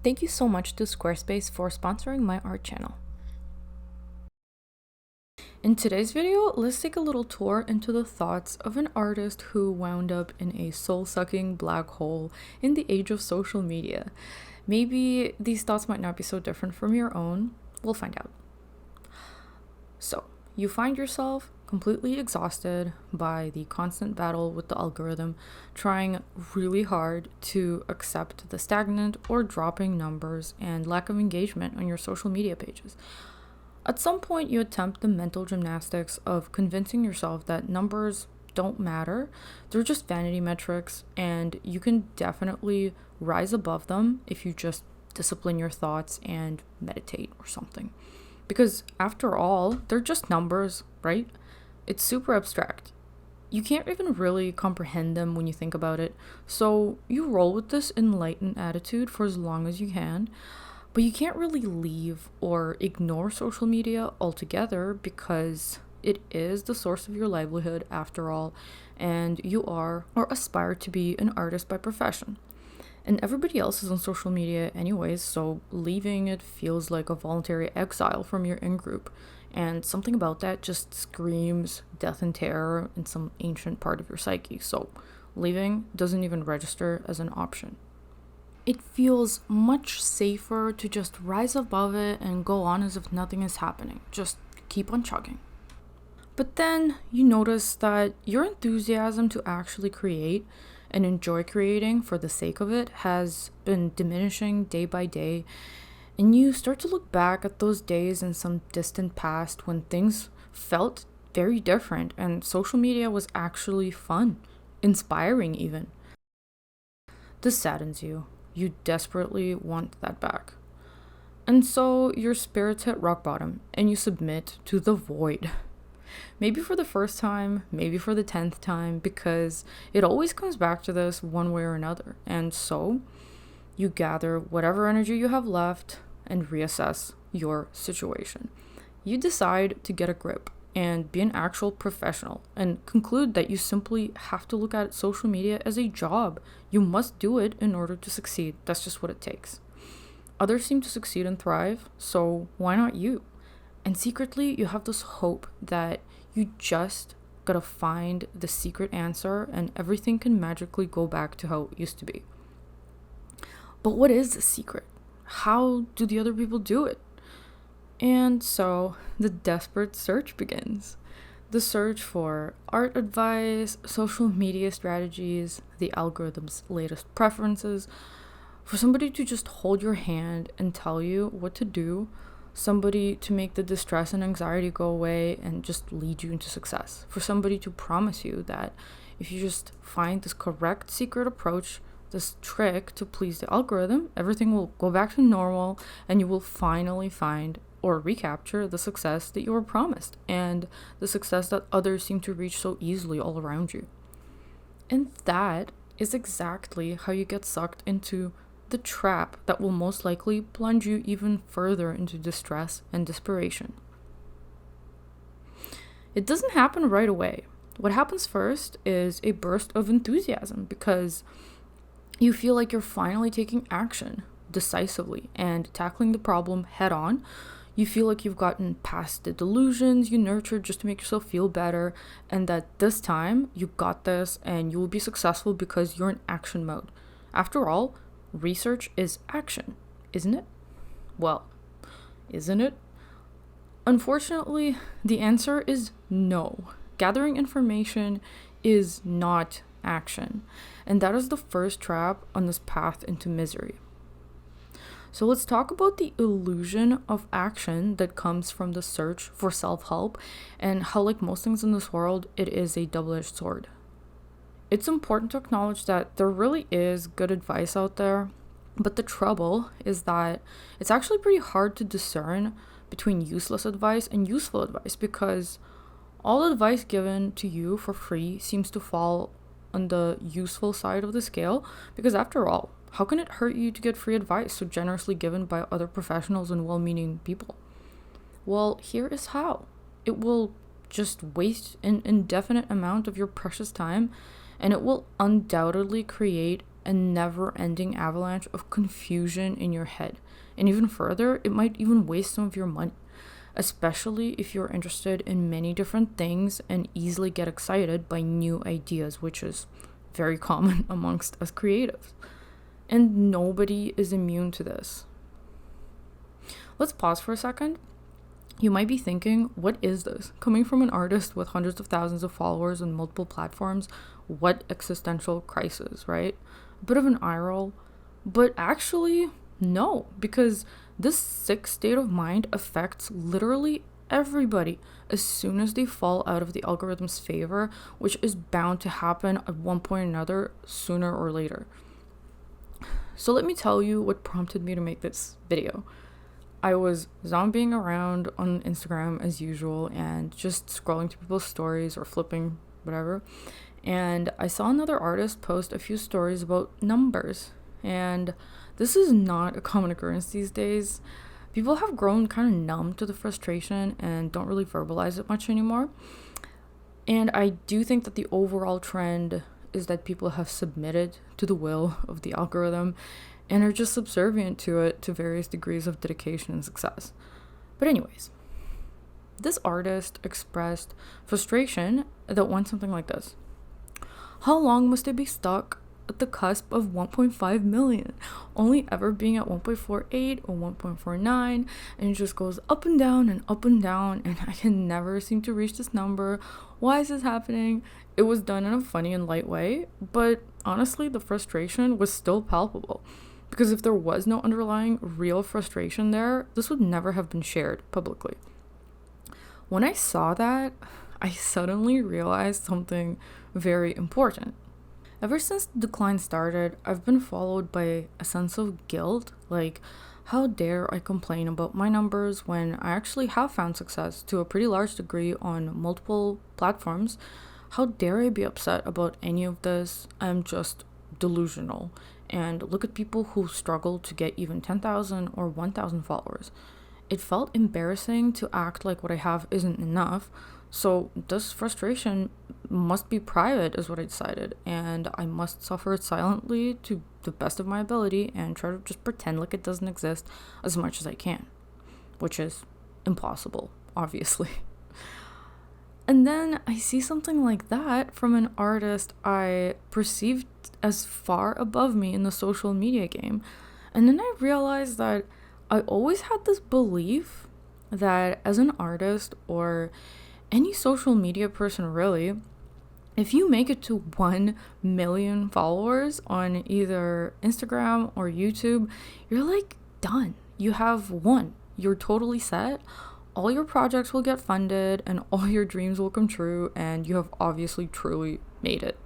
thank you so much to Squarespace for sponsoring my art channel. In today's video, let's take a little tour into the thoughts of an artist who wound up in a soul-sucking black hole in the age of social media. Maybe these thoughts might not be so different from your own. We'll find out. So, you find yourself completely exhausted by the constant battle with the algorithm, trying really hard to accept the stagnant or dropping numbers and lack of engagement on your social media pages. At some point, you attempt the mental gymnastics of convincing yourself that numbers don't matter. They're just vanity metrics, and you can definitely rise above them if you just discipline your thoughts and meditate or something. Because after all, they're just numbers, right? It's super abstract. You can't even really comprehend them when you think about it. So you roll with this enlightened attitude for as long as you can. But you can't really leave or ignore social media altogether because it is the source of your livelihood after all, and you are or aspire to be an artist by profession. And everybody else is on social media anyways, so leaving it feels like a voluntary exile from your in-group. And something about that just screams death and terror in some ancient part of your psyche. So leaving doesn't even register as an option. It feels much safer to just rise above it and go on as if nothing is happening. Just keep on chugging. But then you notice that your enthusiasm to actually create and enjoy creating for the sake of it has been diminishing day by day. And you start to look back at those days in some distant past when things felt very different and social media was actually fun, inspiring even. This saddens you. You desperately want that back. And so your spirits hit rock bottom and you submit to the void. Maybe for the first time, maybe for the 10th time, because it always comes back to this one way or another. And so you gather whatever energy you have left and reassess your situation. You decide to get a grip and be an actual professional and conclude that you simply have to look at social media as a job. You must do it in order to succeed. That's just what it takes. Others seem to succeed and thrive, so why not you? And secretly, you have this hope that you just gotta find the secret answer and everything can magically go back to how it used to be. But what is the secret? How do the other people do it? And so the desperate search begins. The search for art advice, social media strategies, the algorithm's latest preferences, for somebody to just hold your hand and tell you what to do, somebody to make the distress and anxiety go away and just lead you into success, for somebody to promise you that if you just find this correct secret approach, this trick to please the algorithm, everything will go back to normal and you will finally find or recapture the success that you were promised and the success that others seem to reach so easily all around you. And that is exactly how you get sucked into the trap that will most likely plunge you even further into distress and desperation. It doesn't happen right away. What happens first is a burst of enthusiasm because you feel like you're finally taking action decisively and tackling the problem head on. You feel like you've gotten past the delusions you nurtured just to make yourself feel better, and that this time you got this and you will be successful because you're in action mode. After all, research is action, isn't it? Well, isn't it? Unfortunately, the answer is no. Gathering information is not action, and that is the first trap on this path into misery. So let's talk about the illusion of action that comes from the search for self-help and how, like most things in this world, it is a double-edged sword. It's important to acknowledge that there really is good advice out there, but the trouble is that it's actually pretty hard to discern between useless advice and useful advice because all advice given to you for free seems to fall on the useful side of the scale because after all, how can it hurt you to get free advice so generously given by other professionals and well-meaning people? Well, here is how. It will just waste an indefinite amount of your precious time, and it will undoubtedly create a never-ending avalanche of confusion in your head. And even further, it might even waste some of your money, especially if you're interested in many different things and easily get excited by new ideas, which is very common amongst us creatives. And nobody is immune to this. Let's pause for a second. You might be thinking, what is this? Coming from an artist with hundreds of thousands of followers on multiple platforms, what existential crisis, right? A bit of an eye roll. But actually, no, because this sick state of mind affects literally everybody as soon as they fall out of the algorithm's favor, which is bound to happen at one point or another, sooner or later. So let me tell you what prompted me to make this video. I was zombieing around on Instagram as usual and just scrolling through people's stories or flipping whatever, and I saw another artist post a few stories about numbers. And this is not a common occurrence these days. People have grown kind of numb to the frustration and don't really verbalize it much anymore. And I do think that the overall trend is that people have submitted to the will of the algorithm and are just subservient to it to various degrees of dedication and success. But anyways, this artist expressed frustration that went something like this. How long must I be stuck at the cusp of 1.5 million, only ever being at 1.48 or 1.49, and it just goes up and down, and I can never seem to reach this number. Why is this happening? It was done in a funny and light way, but honestly, the frustration was still palpable. Because if there was no underlying real frustration there, this would never have been shared publicly. When I saw that, I suddenly realized something very important. Ever since the decline started, I've been followed by a sense of guilt, like, how dare I complain about my numbers when I actually have found success to a pretty large degree on multiple platforms? How dare I be upset about any of this? I'm just delusional. And look at people who struggle to get even 10,000 or 1,000 followers. It felt embarrassing to act like what I have isn't enough, so this frustration must be private is what I decided, and I must suffer it silently to the best of my ability and try to just pretend like it doesn't exist as much as I can, which is impossible, obviously. And then I see something like that from an artist I perceived as far above me in the social media game. And then I realized that I always had this belief that as an artist or any social media person really, if you make it to 1 million followers on either Instagram or YouTube, you're like done. You have won. You're totally set. All your projects will get funded and all your dreams will come true, and you have obviously truly made it.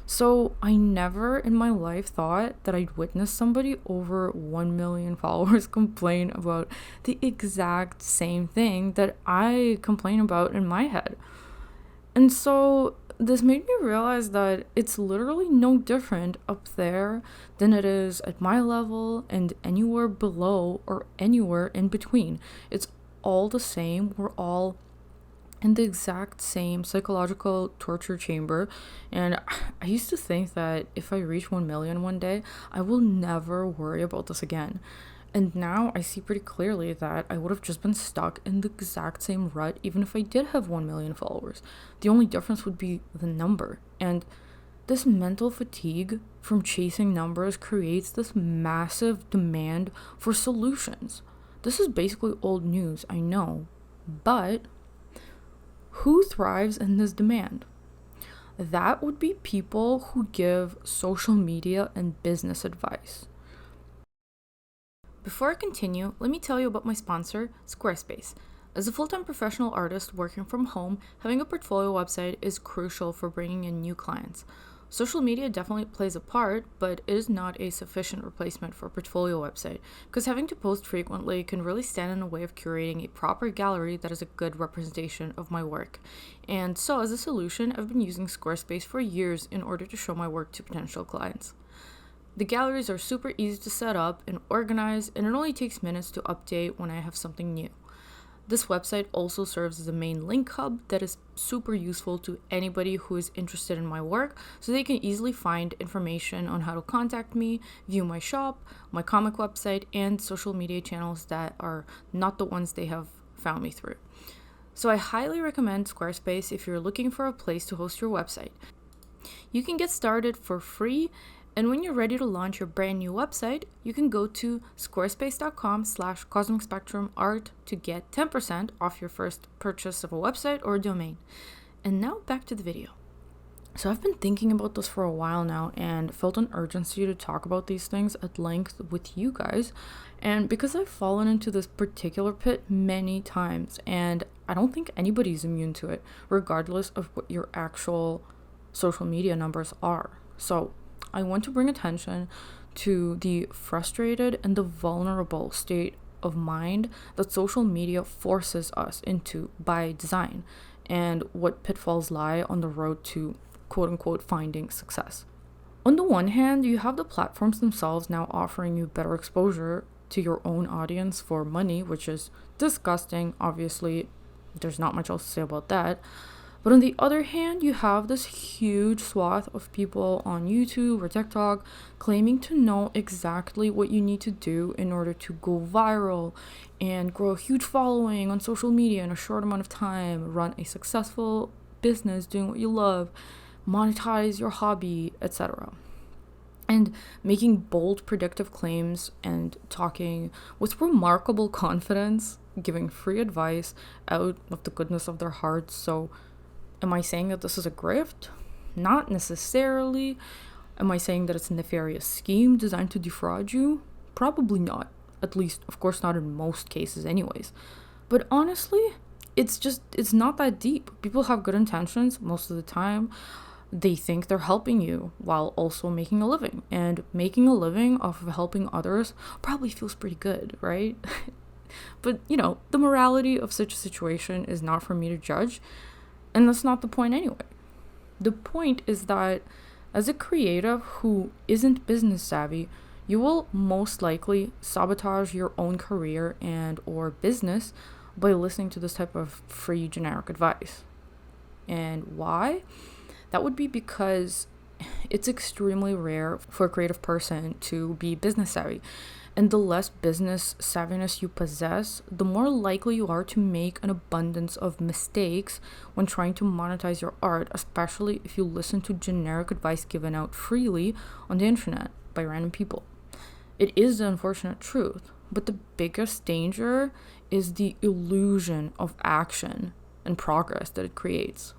So I never in my life thought that I'd witness somebody over 1 million followers complain about the exact same thing that I complain about in my head. And so this made me realize that it's literally no different up there than it is at my level and anywhere below or anywhere in between. It's all the same. We're all in the exact same psychological torture chamber. And I used to think that if I reach 1 million one day, I will never worry about this again. And now I see pretty clearly that I would have just been stuck in the exact same rut even if I did have 1 million followers. The only difference would be the number. And this mental fatigue from chasing numbers creates this massive demand for solutions. This is basically old news, I know, but who thrives in this demand? That would be people who give social media and business advice. Before I continue, let me tell you about my sponsor, Squarespace. As a full-time professional artist working from home, having a portfolio website is crucial for bringing in new clients. Social media definitely plays a part, but it is not a sufficient replacement for a portfolio website, because having to post frequently can really stand in the way of curating a proper gallery that is a good representation of my work. And so as a solution, I've been using Squarespace for years in order to show my work to potential clients. The galleries are super easy to set up and organize, and it only takes minutes to update when I have something new. This website also serves as a main link hub that is super useful to anybody who is interested in my work, so they can easily find information on how to contact me, view my shop, my comic website, and social media channels that are not the ones they have found me through. So I highly recommend Squarespace if you're looking for a place to host your website. You can get started for free, and when you're ready to launch your brand new website, you can go to squarespace.com/cosmicspectrumart to get 10% off your first purchase of a website or a domain. And now back to the video. So I've been thinking about this for a while now and felt an urgency to talk about these things at length with you guys. And because I've fallen into this particular pit many times, and I don't think anybody's immune to it, regardless of what your actual social media numbers are. So I want to bring attention to the frustrated and the vulnerable state of mind that social media forces us into by design, and what pitfalls lie on the road to quote-unquote finding success. On the one hand, you have the platforms themselves now offering you better exposure to your own audience for money, which is disgusting. Obviously, there's not much else to say about that. But on the other hand, you have this huge swath of people on YouTube or TikTok claiming to know exactly what you need to do in order to go viral and grow a huge following on social media in a short amount of time, run a successful business doing what you love, monetize your hobby, etc. And making bold predictive claims and talking with remarkable confidence, giving free advice out of the goodness of their hearts. So am I saying that this is a grift? Not necessarily. Am I saying that it's a nefarious scheme designed to defraud you? Probably not. At least, of course, not in most cases anyways. But honestly, it's not that deep. People have good intentions most of the time. They think they're helping you while also making a living. And making a living off of helping others probably feels pretty good, right? But, the morality of such a situation is not for me to judge. And that's not the point anyway. The point is that as a creative who isn't business savvy, you will most likely sabotage your own career and or business by listening to this type of free generic advice. And why? That would be because it's extremely rare for a creative person to be business savvy. And the less business savviness you possess, the more likely you are to make an abundance of mistakes when trying to monetize your art, especially if you listen to generic advice given out freely on the internet by random people. It is the unfortunate truth, but the biggest danger is the illusion of action and progress that it creates.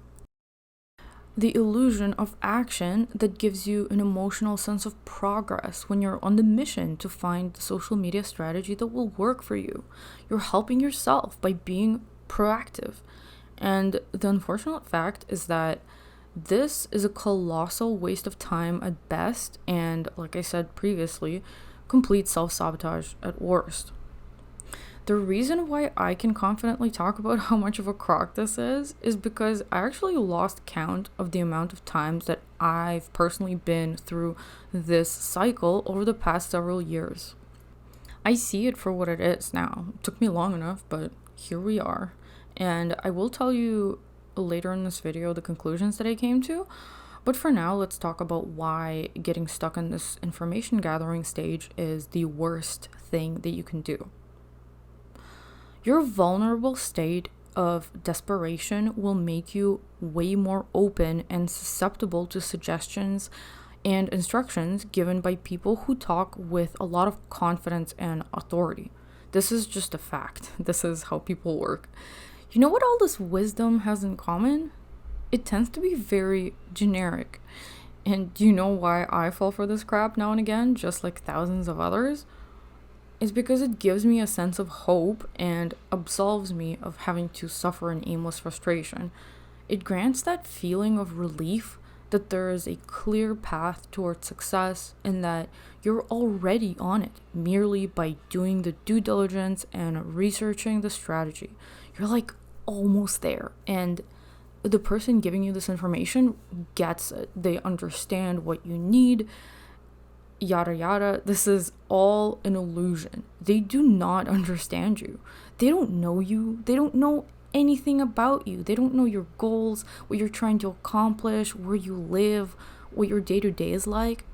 The illusion of action that gives you an emotional sense of progress when you're on the mission to find the social media strategy that will work for you. You're helping yourself by being proactive. And the unfortunate fact is that this is a colossal waste of time at best, and like I said previously, complete self-sabotage at worst. The reason why I can confidently talk about how much of a crock this is because I actually lost count of the amount of times that I've personally been through this cycle over the past several years. I see it for what it is now. It took me long enough, but here we are. And I will tell you later in this video the conclusions that I came to. But for now, let's talk about why getting stuck in this information gathering stage is the worst thing that you can do. Your vulnerable state of desperation will make you way more open and susceptible to suggestions and instructions given by people who talk with a lot of confidence and authority. This is just a fact. This is how people work. You know what all this wisdom has in common? It tends to be very generic. And do you know why I fall for this crap now and again, just like thousands of others? It's because it gives me a sense of hope and absolves me of having to suffer an aimless frustration. It grants that feeling of relief that there is a clear path towards success and that you're already on it merely by doing the due diligence and researching the strategy. You're like almost there, and the person giving you this information gets it. They understand what you need. yada yada. This is all an illusion. They do not understand you. They don't know you. They don't know anything about you. They don't know your goals, what you're trying to accomplish, where you live, what your day-to-day is like.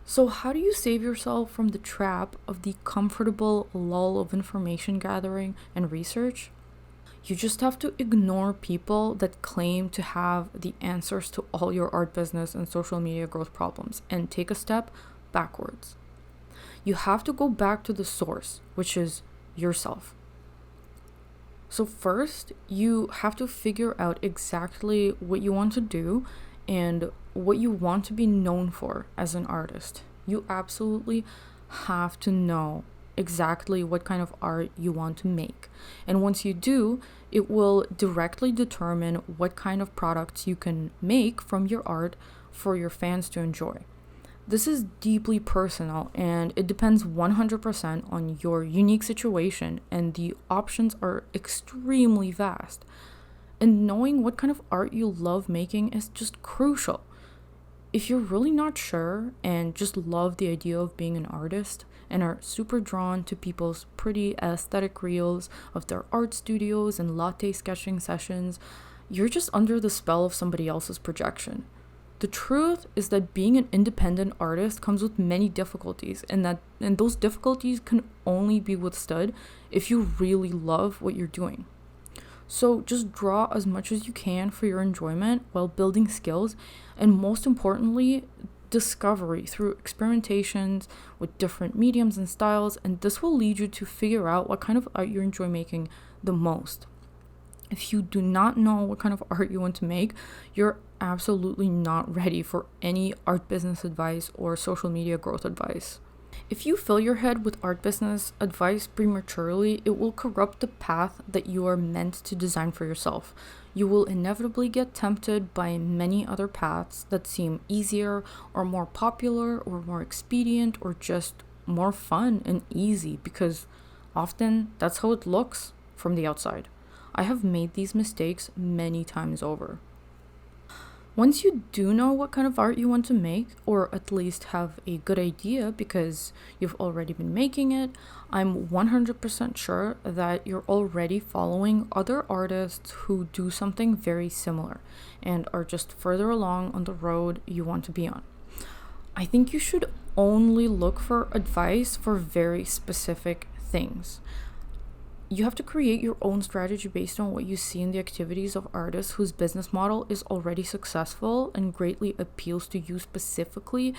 So how do you save yourself from the trap of the comfortable lull of information gathering and research? You just have to ignore people that claim to have the answers to all your art business and social media growth problems and take a step backwards. You have to go back to the source, which is yourself. So first, you have to figure out exactly what you want to do and what you want to be known for as an artist. You absolutely have to know exactly what kind of art you want to make. And once you do, it will directly determine what kind of products you can make from your art for your fans to enjoy. This is deeply personal and it depends 100% on your unique situation, and the options are extremely vast. And knowing what kind of art you love making is just crucial. If you're really not sure and just love the idea of being an artist and are super drawn to people's pretty aesthetic reels of their art studios and latte sketching sessions, you're just under the spell of somebody else's projection. The truth is that being an independent artist comes with many difficulties, and those difficulties can only be withstood if you really love what you're doing. So just draw as much as you can for your enjoyment while building skills, and most importantly, discovery through experimentations with different mediums and styles, and this will lead you to figure out what kind of art you enjoy making the most. If you do not know what kind of art you want to make, you're absolutely not ready for any art business advice or social media growth advice. If you fill your head with art business advice prematurely, it will corrupt the path that you are meant to design for yourself. You will inevitably get tempted by many other paths that seem easier or more popular or more expedient or just more fun and easy, because often that's how it looks from the outside. I have made these mistakes many times over. Once you do know what kind of art you want to make, or at least have a good idea because you've already been making it, I'm 100% sure that you're already following other artists who do something very similar and are just further along on the road you want to be on. I think you should only look for advice for very specific things. You have to create your own strategy based on what you see in the activities of artists whose business model is already successful and greatly appeals to you specifically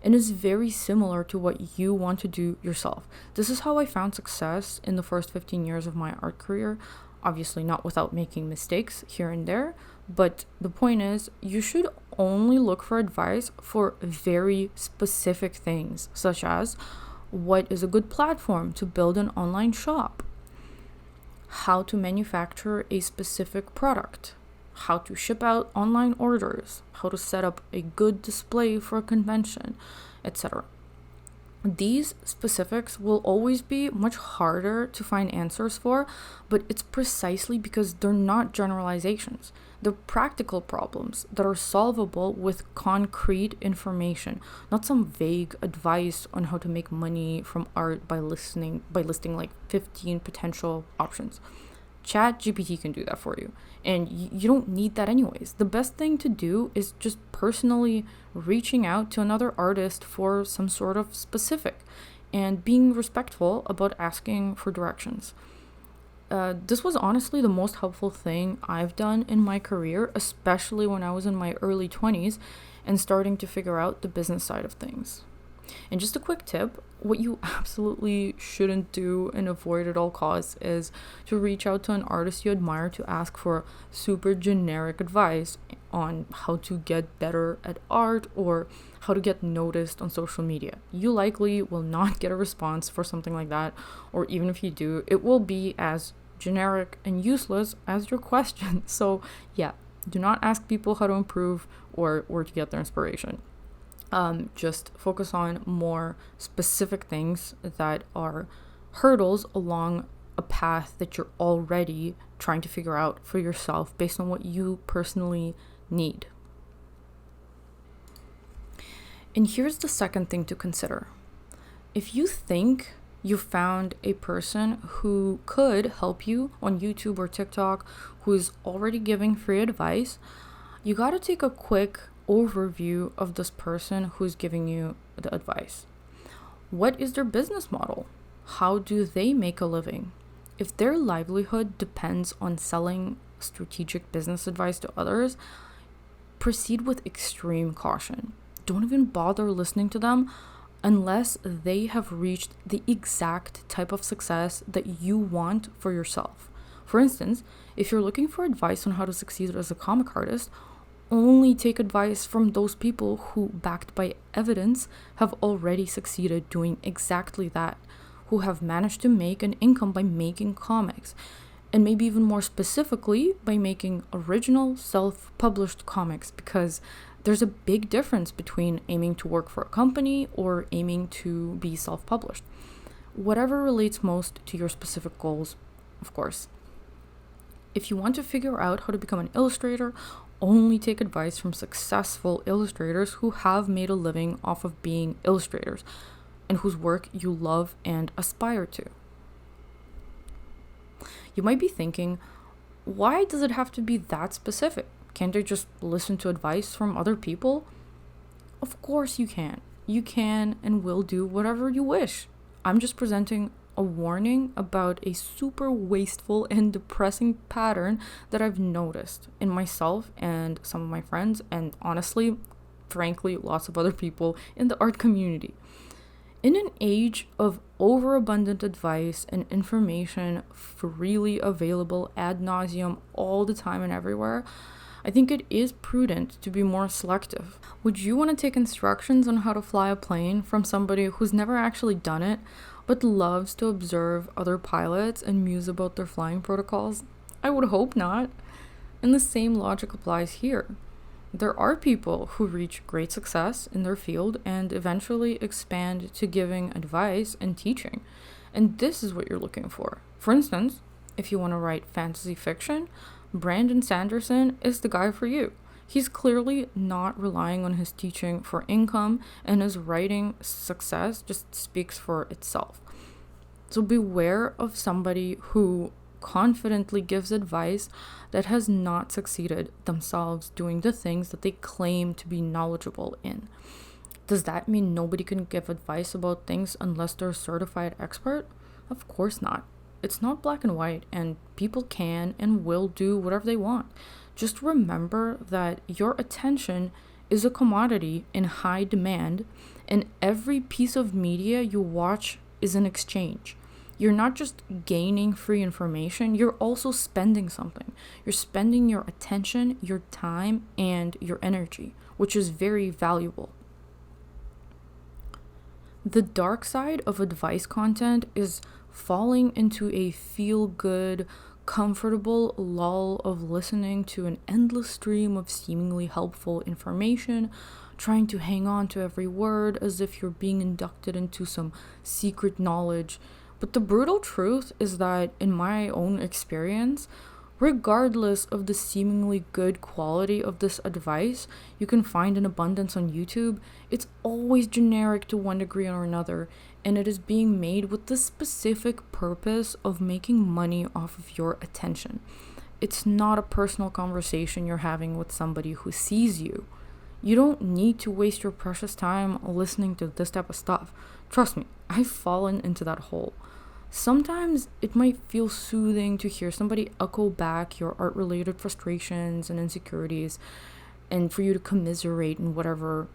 and is very similar to what you want to do yourself. This is how I found success in the first 15 years of my art career. Obviously not without making mistakes here and there, but the point is you should only look for advice for very specific things, such as what is a good platform to build an online shop, how to manufacture a specific product, how to ship out online orders, how to set up a good display for a convention, etc. These specifics will always be much harder to find answers for, but it's precisely because they're not generalizations. They're practical problems that are solvable with concrete information, not some vague advice on how to make money from art by listing like 15 potential options. ChatGPT can do that for you, and you don't need that anyways. The best thing to do is just personally reaching out to another artist for some sort of specific and being respectful about asking for directions. This was honestly the most helpful thing I've done in my career, especially when I was in my early 20s and starting to figure out the business side of things. And just a quick tip, what you absolutely shouldn't do and avoid at all costs is to reach out to an artist you admire to ask for super generic advice on how to get better at art or how to get noticed on social media. You likely will not get a response for something like that, or even if you do, it will be as generic and useless as your question. So yeah, do not ask people how to improve or where to get their inspiration. Just focus on more specific things that are hurdles along a path that you're already trying to figure out for yourself based on what you personally need. And here's the second thing to consider. If you think you found a person who could help you on YouTube or TikTok who is already giving free advice, you got to take a quick overview of this person who's giving you the advice. What is their business model? How do they make a living? If their livelihood depends on selling strategic business advice to others, proceed with extreme caution. Don't even bother listening to them unless they have reached the exact type of success that you want for yourself. For instance, if you're looking for advice on how to succeed as a comic artist, only take advice from those people who, backed by evidence, have already succeeded doing exactly that, who have managed to make an income by making comics, and maybe even more specifically by making original self-published comics, because there's a big difference between aiming to work for a company or aiming to be self-published. Whatever relates most to your specific goals, of course. If you want to figure out how to become an illustrator, only take advice from successful illustrators who have made a living off of being illustrators and whose work you love and aspire to. You might be thinking, why does it have to be that specific? Can't I just listen to advice from other people? Of course you can. You can and will do whatever you wish. I'm just presenting a warning about a super wasteful and depressing pattern that I've noticed in myself and some of my friends, and honestly, frankly, lots of other people in the art community. In an age of overabundant advice and information freely available ad nauseum all the time and everywhere, I think it is prudent to be more selective. Would you want to take instructions on how to fly a plane from somebody who's never actually done it, but loves to observe other pilots and muse about their flying protocols? I would hope not. And the same logic applies here. There are people who reach great success in their field and eventually expand to giving advice and teaching. And this is what you're looking for. For instance, if you want to write fantasy fiction, Brandon Sanderson is the guy for you. He's clearly not relying on his teaching for income, and his writing success just speaks for itself. So beware of somebody who confidently gives advice that has not succeeded themselves doing the things that they claim to be knowledgeable in. Does that mean nobody can give advice about things unless they're a certified expert? Of course not. It's not black and white, and people can and will do whatever they want. Just remember that your attention is a commodity in high demand, and every piece of media you watch is an exchange. You're not just gaining free information, you're also spending something. You're spending your attention, your time, and your energy, which is very valuable. The dark side of advice content is falling into a feel-good, comfortable lull of listening to an endless stream of seemingly helpful information, trying to hang on to every word as if you're being inducted into some secret knowledge. But the brutal truth is that, in my own experience, regardless of the seemingly good quality of this advice you can find in abundance on YouTube, it's always generic to one degree or another, and it is being made with the specific purpose of making money off of your attention. It's not a personal conversation you're having with somebody who sees you. You don't need to waste your precious time listening to this type of stuff. Trust me, I've fallen into that hole. Sometimes it might feel soothing to hear somebody echo back your art-related frustrations and insecurities, and for you to commiserate in whatever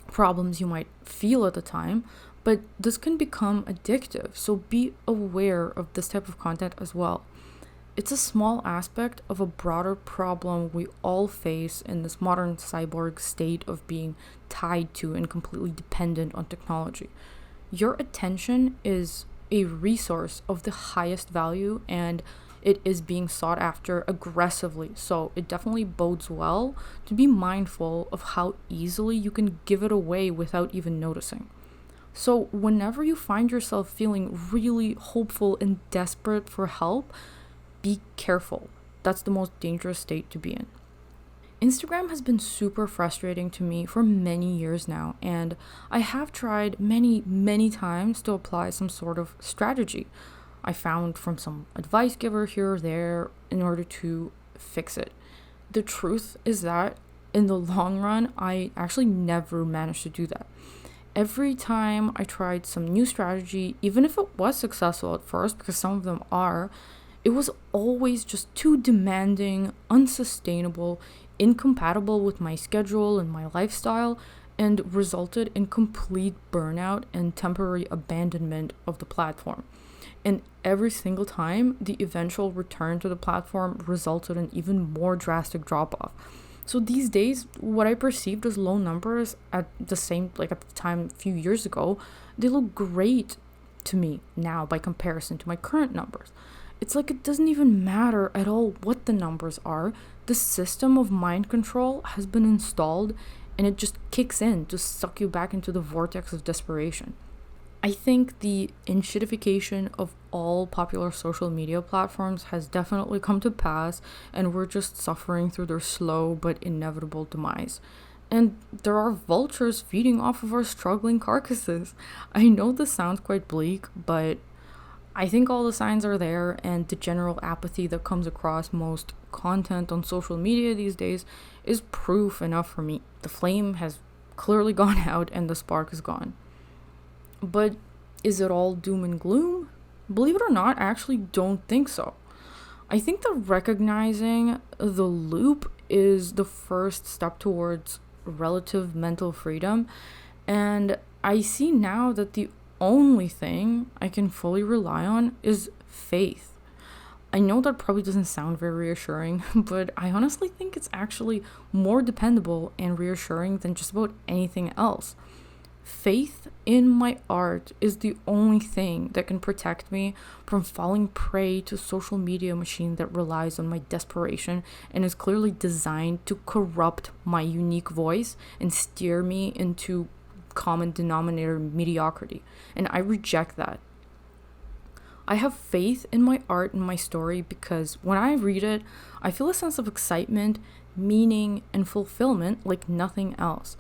problems you might feel at the time, but this can become addictive, so be aware of this type of content as well. It's a small aspect of a broader problem we all face in this modern cyborg state of being tied to and completely dependent on technology. Your attention is a resource of the highest value, and it is being sought after aggressively, so it definitely bodes well to be mindful of how easily you can give it away without even noticing. So whenever you find yourself feeling really hopeful and desperate for help, be careful. That's the most dangerous state to be in. Instagram has been super frustrating to me for many years now, and I have tried many times to apply some sort of strategy I found from some advice giver here or there in order to fix it. The truth is that in the long run, I actually never managed to do that. Every time I tried some new strategy, even if it was successful at first, because some of them are, it was always just too demanding, unsustainable, incompatible with my schedule and my lifestyle, and resulted in complete burnout and temporary abandonment of the platform. And every single time, the eventual return to the platform resulted in even more drastic drop-off. So these days, what I perceived as low numbers at the time a few years ago, they look great to me now by comparison to my current numbers. It's like it doesn't even matter at all what the numbers are. The system of mind control has been installed, and it just kicks in to suck you back into the vortex of desperation. I think the inshitification of all popular social media platforms has definitely come to pass, and we're just suffering through their slow but inevitable demise. And there are vultures feeding off of our struggling carcasses. I know this sounds quite bleak, but I think all the signs are there, and the general apathy that comes across most content on social media these days is proof enough for me. The flame has clearly gone out and the spark is gone. But is it all doom and gloom? Believe it or not, I actually don't think so. I think that recognizing the loop is the first step towards relative mental freedom, and I see now that the only thing I can fully rely on is faith. I know that probably doesn't sound very reassuring, but I honestly think it's actually more dependable and reassuring than just about anything else. Faith in my art is the only thing that can protect me from falling prey to a social media machine that relies on my desperation and is clearly designed to corrupt my unique voice and steer me into common denominator mediocrity. And I reject that. I have faith in my art and my story because when I read it, I feel a sense of excitement, meaning, and fulfillment like nothing else.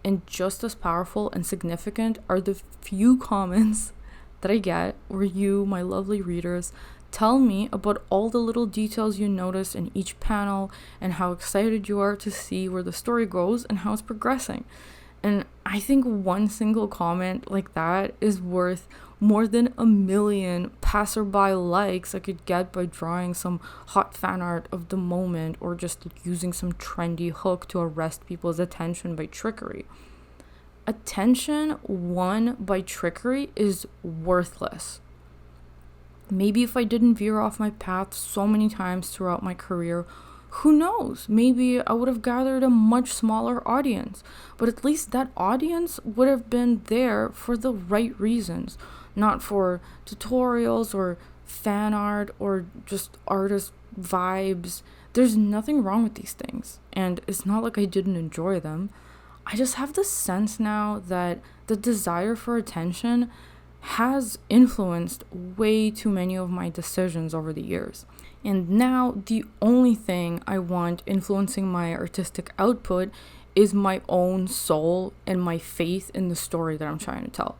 And just as powerful and significant are the few comments that I get where you, my lovely readers, tell me about all the little details you notice in each panel and how excited you are to see where the story goes and how it's progressing. And I think one single comment like that is worth more than 1 million passerby likes I could get by drawing some hot fan art of the moment or just using some trendy hook to arrest people's attention by trickery. Attention won by trickery is worthless. Maybe if I didn't veer off my path so many times throughout my career, who knows? Maybe I would have gathered a much smaller audience, but at least that audience would have been there for the right reasons, not for tutorials or fan art or just artist vibes. There's nothing wrong with these things, and it's not like I didn't enjoy them. I just have the sense now that the desire for attention has influenced way too many of my decisions over the years. And now the only thing I want influencing my artistic output is my own soul and my faith in the story that I'm trying to tell.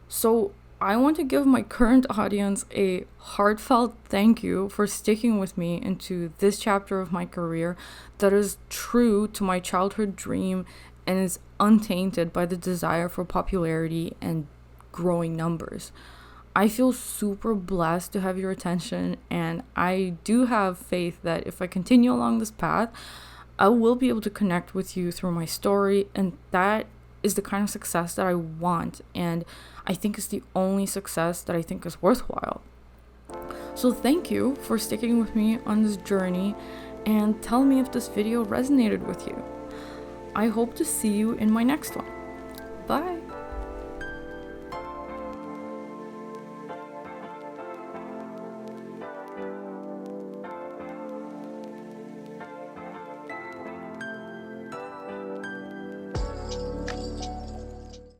So I want to give my current audience a heartfelt thank you for sticking with me into this chapter of my career that is true to my childhood dream and is untainted by the desire for popularity and growing numbers. I feel super blessed to have your attention, and I do have faith that if I continue along this path, I will be able to connect with you through my story, and that is the kind of success that I want, and I think is the only success that I think is worthwhile. So thank you for sticking with me on this journey, and tell me if this video resonated with you. I hope to see you in my next one. Bye!